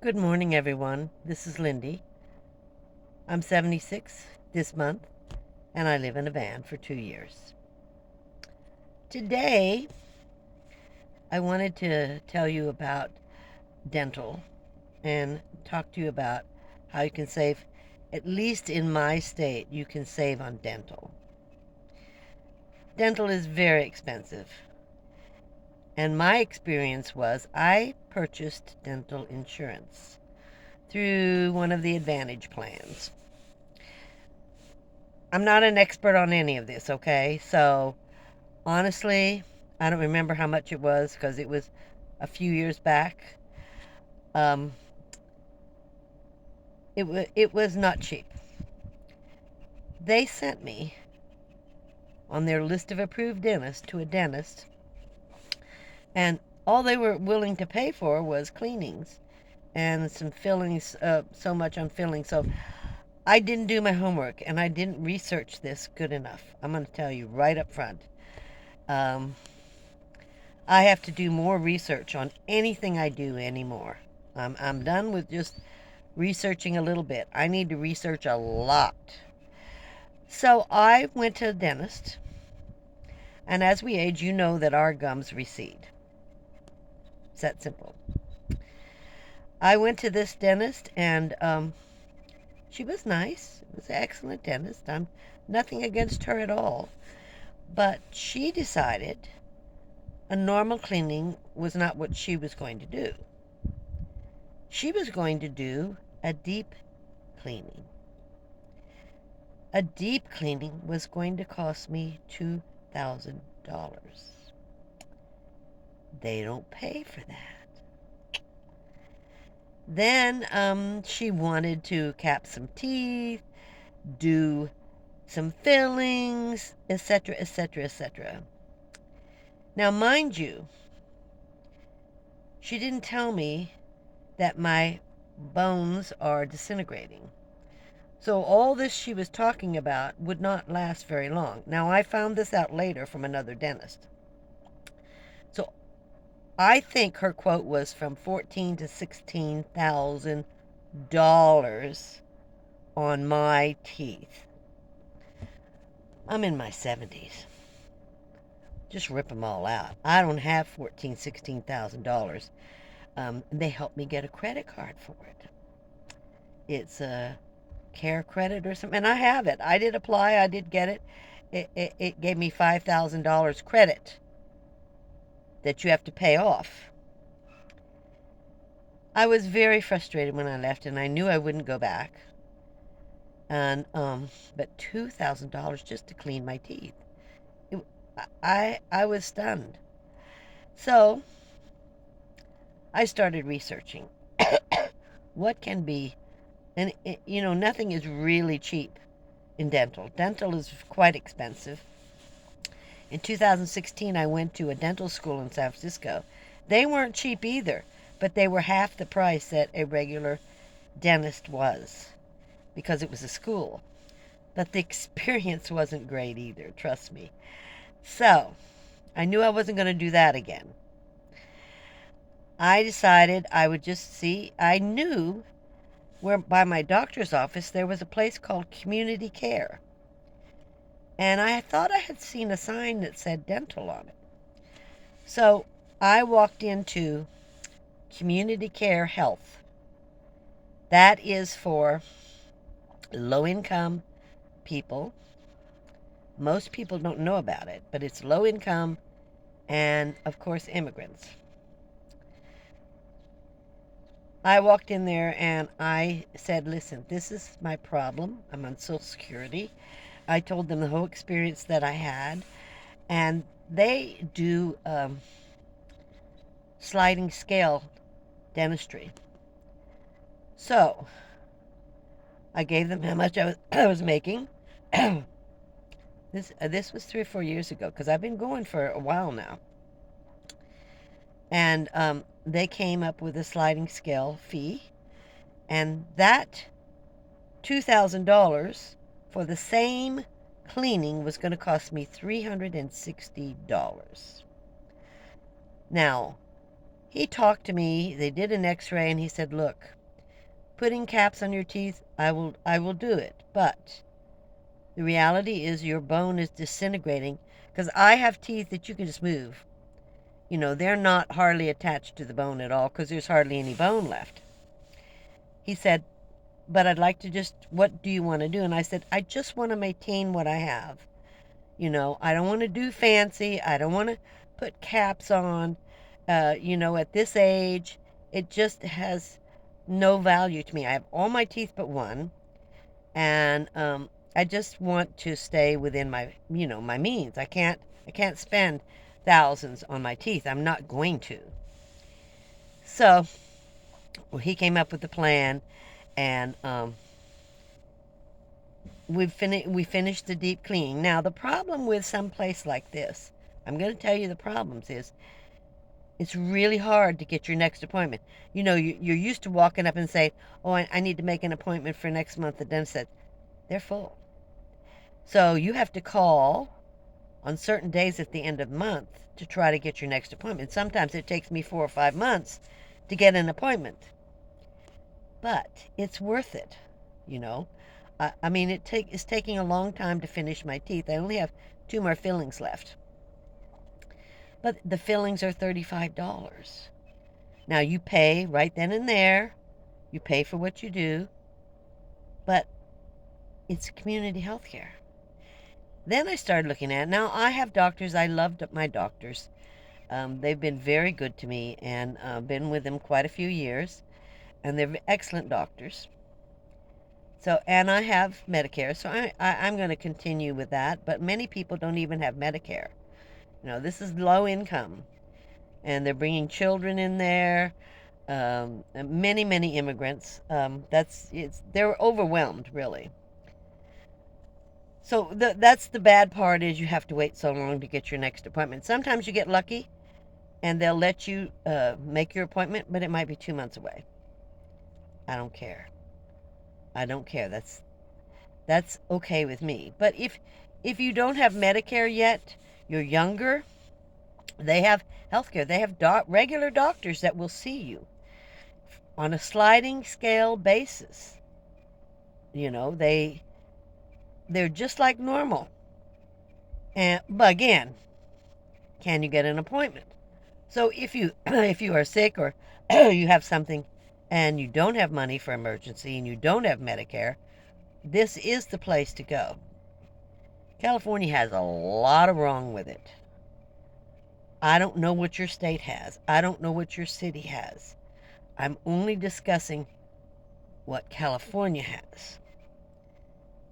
Good morning, everyone. This is Lindy. I'm 76 this month, and I live in a van for 2 years. Today, I wanted to tell you about dental and talk to you about how you can save, at least in my state, you can save on dental. Dental is very expensive, and my experience was I purchased dental insurance through one of the Advantage plans. I'm not an expert on any of this, okay? So, honestly, I don't remember how much it was because it was a few years back. Um, it was not cheap. They sent me on their list of approved dentists to a dentist, and all they were willing to pay for was cleanings and some fillings, so much on fillings. So I didn't do my homework and I didn't research this good enough. I'm going to tell you right up front. Um, I have to do more research on anything I do anymore. I'm done with just researching a little bit. I need to research a lot. So I went to a dentist, and as we age, you know that our gums recede. It's that simple. I went to this dentist, and she was nice. It was an excellent dentist. I'm nothing against her at all. But she decided a normal cleaning was not what she was going to do. She was going to do a deep cleaning. A deep cleaning was going to cost me $2,000. They don't pay for that. Then she wanted to cap some teeth, do some fillings, etc., etc., etc. Now, mind you, she didn't tell me that my bones are disintegrating. So all this she was talking about would not last very long. Now, I found this out later from another dentist. So I think her quote was from $14,000 to $16,000 on my teeth. I'm in my 70s. Just rip them all out. I don't have $14,000, $16,000. They helped me get a credit card for it. It's a care credit or something, and I have it. I did apply. I did get it. It gave me $5,000 credit that you have to pay off. I was very frustrated when I left, and I knew I wouldn't go back. And but $2,000 just to clean my teeth. It, I was stunned. So I started researching what can be, and nothing is really cheap in dental. Dental is quite expensive. In 2016, I went to a dental school in San Francisco. They weren't cheap either, but they were half the price that a regular dentist was because it was a school. But the experience wasn't great either, trust me. So, I knew I wasn't going to do that again. I decided I would just see. I knew where by my doctor's office there was a place called Community Care. And I thought I had seen a sign that said dental on it. So I walked into Community Care Health. That is for low income people. Most people don't know about it, but it's low income and, of course, immigrants. I walked in there and I said, listen, this is my problem. I'm on Social Security. I told them the whole experience that I had, and they do sliding scale dentistry. So I gave them how much I was making. This was 3 or 4 years ago because I've been going for a while now, and they came up with a sliding scale fee, and that $2,000 for the same cleaning was going to cost me $360. Now, He talked to me. They did an x-ray and he said, look, putting caps on your teeth, I will do it. But the reality is your bone is disintegrating because I have teeth that you can just move. You know, they're not hardly attached to the bone at all because there's hardly any bone left. He said, but I'd like to just, what do you want to do? And I said, I just want to maintain what I have. You know, I don't want to do fancy. I don't want to put caps on. At this age, it just has no value to me. I have all my teeth but one, and I just want to stay within my means. I can't spend thousands on my teeth. I'm not going to. So, well, he came up with the plan, and we finished the deep cleaning. Now, the problem with some place like this, I'm going to tell you the problems is it's really hard to get your next appointment. You know, you're used to walking up and say, oh, I need to make an appointment for next month. The dentist said, they're full. So you have to call on certain days at the end of the month to try to get your next appointment. Sometimes it takes me 4 or 5 months to get an appointment. But it's worth it, you know. I mean, it's taking a long time to finish my teeth. I only have 2 more fillings left. But the fillings are $35. Now, you pay right then and there. You pay for what you do. But it's community health care. Then I started looking at it. Now, I have doctors. I loved my doctors. They've been very good to me, and been with them quite a few years. And they're excellent doctors. So, and I have Medicare, so I'm going to continue with that. But many people don't even have Medicare. You know, this is low income, and they're bringing children in there. Many immigrants. They're overwhelmed, really. So that's the bad part is you have to wait so long to get your next appointment. Sometimes you get lucky, and they'll let you make your appointment, but it might be 2 months away. I don't care. I don't care. That's okay with me. But if you don't have Medicare yet, you're younger, they have health care. They have regular doctors that will see you on a sliding scale basis. You know, they're just like normal. But again, can you get an appointment? So if you if you are sick or you have something and you don't have money for emergency and you don't have Medicare, this is the place to go. California has a lot of wrong with it. I don't know what your state has. I don't know what your city has. I'm only discussing what California has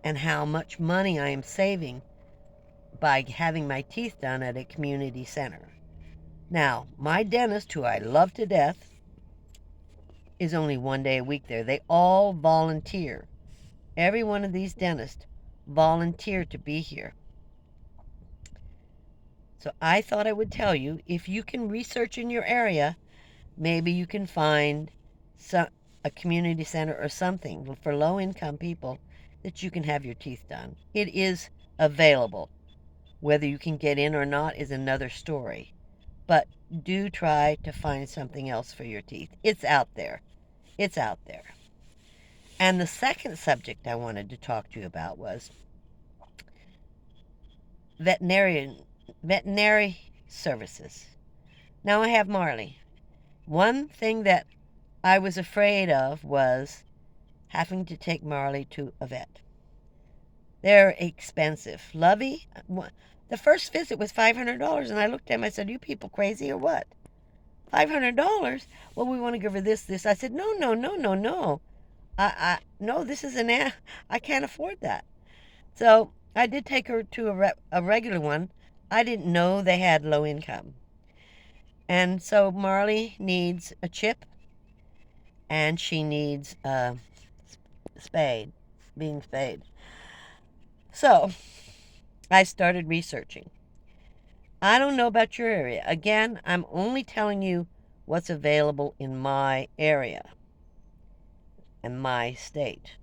and how much money I am saving by having my teeth done at a community center. Now, my dentist, who I love to death, is only 1 day a week there. They all volunteer. Every one of these dentists volunteer to be here. So I thought I would tell you, if you can research in your area, maybe you can find a community center or something for low-income people that you can have your teeth done. It is available. Whether you can get in or not is another story. But do try to find something else for your teeth. It's out there. It's out there. And the second subject I wanted to talk to you about was veterinary services. Now I have Marley. One thing that I was afraid of was having to take Marley to a vet. They're expensive. L.A.V.A, the first visit was $500, and I looked at him, I said, you people crazy or what? $500? Well, we want to give her this. I said, no. No, this is I can't afford that. So I did take her to a regular one. I didn't know they had low income. And so Marley needs a chip, and she needs a being spayed. So I started researching. I don't know about your area. Again, I'm only telling you what's available in my area and my state.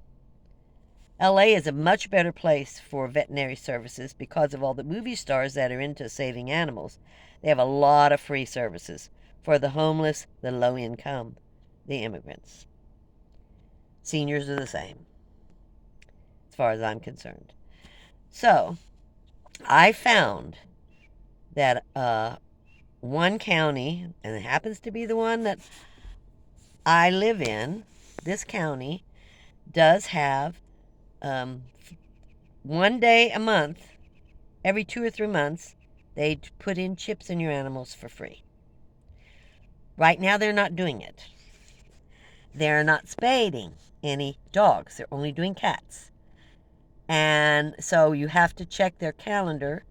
L.A. is a much better place for veterinary services because of all the movie stars that are into saving animals. They have a lot of free services for the homeless, the low income, the immigrants. Seniors are the same, as far as I'm concerned. So, I found that one county, and it happens to be the one that I live in, this county does have um, 1 day a month, every 2 or 3 months, they put in chips in your animals for free. Right now, they're not doing it. They're not spading any dogs. They're only doing cats. And so you have to check their calendar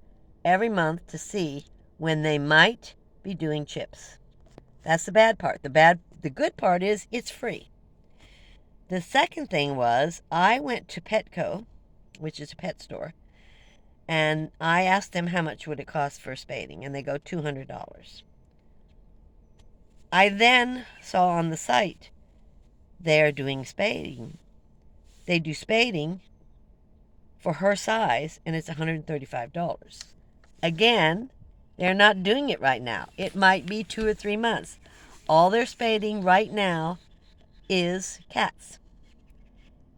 every month to see when they might be doing chips. That's the bad part. The good part is it's free. The second thing was I went to Petco, which is a pet store, and I asked them how much would it cost for spading, and they go $200. I then saw on the site they're doing spading. They do spading for her size, and it's $135. Again, they're not doing it right now. It might be 2 or 3 months. All they're spading right now is cats.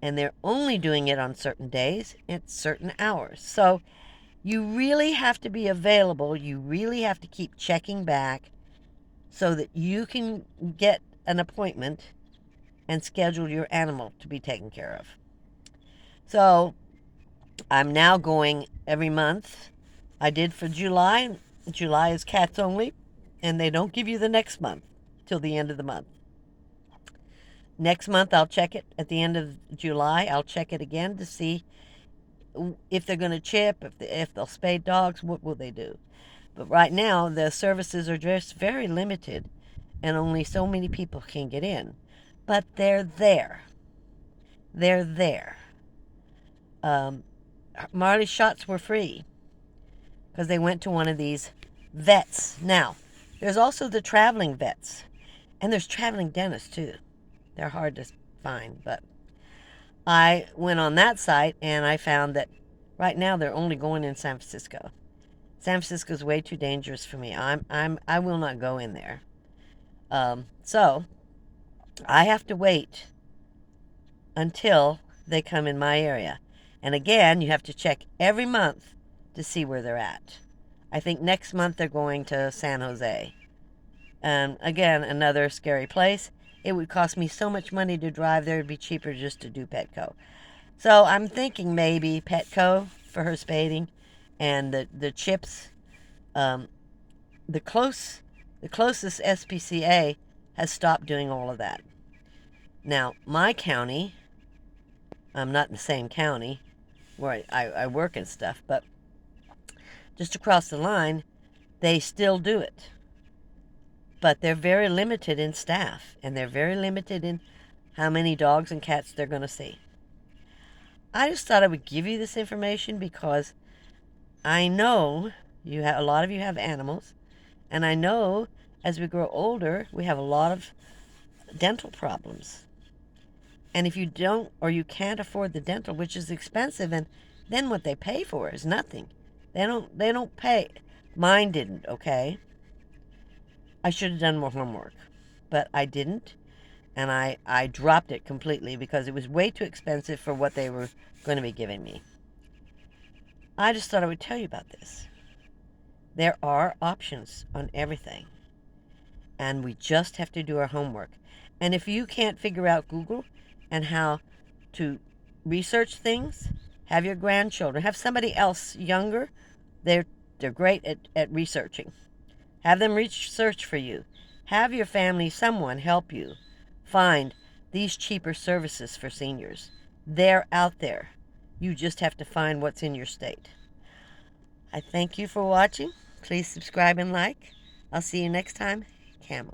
And they're only doing it on certain days at certain hours. So you really have to be available. You really have to keep checking back so that you can get an appointment and schedule your animal to be taken care of. So I'm now going every month. I did for July. July is cats only, and they don't give you the next month till the end of the month. Next month, I'll check it at the end of July. I'll check it again to see if they're going to chip, if they'll spade dogs, what will they do. But right now, the services are just very limited, and only so many people can get in. But they're there. They're there. Marley's shots were free because they went to one of these vets. Now, there's also the traveling vets, and there's traveling dentists too. They're hard to find, but I went on that site and I found that right now they're only going in San Francisco. San Francisco's way too dangerous for me. I will not go in there. So I have to wait until they come in my area. And again, you have to check every month to see where they're at. I think next month they're going to San Jose. And again, another scary place. It would cost me so much money to drive there. It'd be cheaper just to do Petco. So I'm thinking maybe Petco for her spading, and the chips. The closest SPCA has stopped doing all of that. Now, my county, I'm not in the same county where I work and stuff, but just across the line, they still do it. But they're very limited in staff, and they're very limited in how many dogs and cats they're going to see. I just thought I would give you this information because I know a lot of you have animals, and I know as we grow older, we have a lot of dental problems. And if you don't or you can't afford the dental, which is expensive, and then what they pay for is nothing. They don't pay. Mine didn't, okay? I should have done more homework, but I didn't, and I dropped it completely because it was way too expensive for what they were going to be giving me. I just thought I would tell you about this. There are options on everything, and we just have to do our homework. And if you can't figure out Google and how to research things, have your grandchildren, have somebody else younger. They're great at researching. Have them research for you. Have your family, someone help you find these cheaper services for seniors. They're out there. You just have to find what's in your state. I thank you for watching. Please subscribe and like. I'll see you next time. Camo.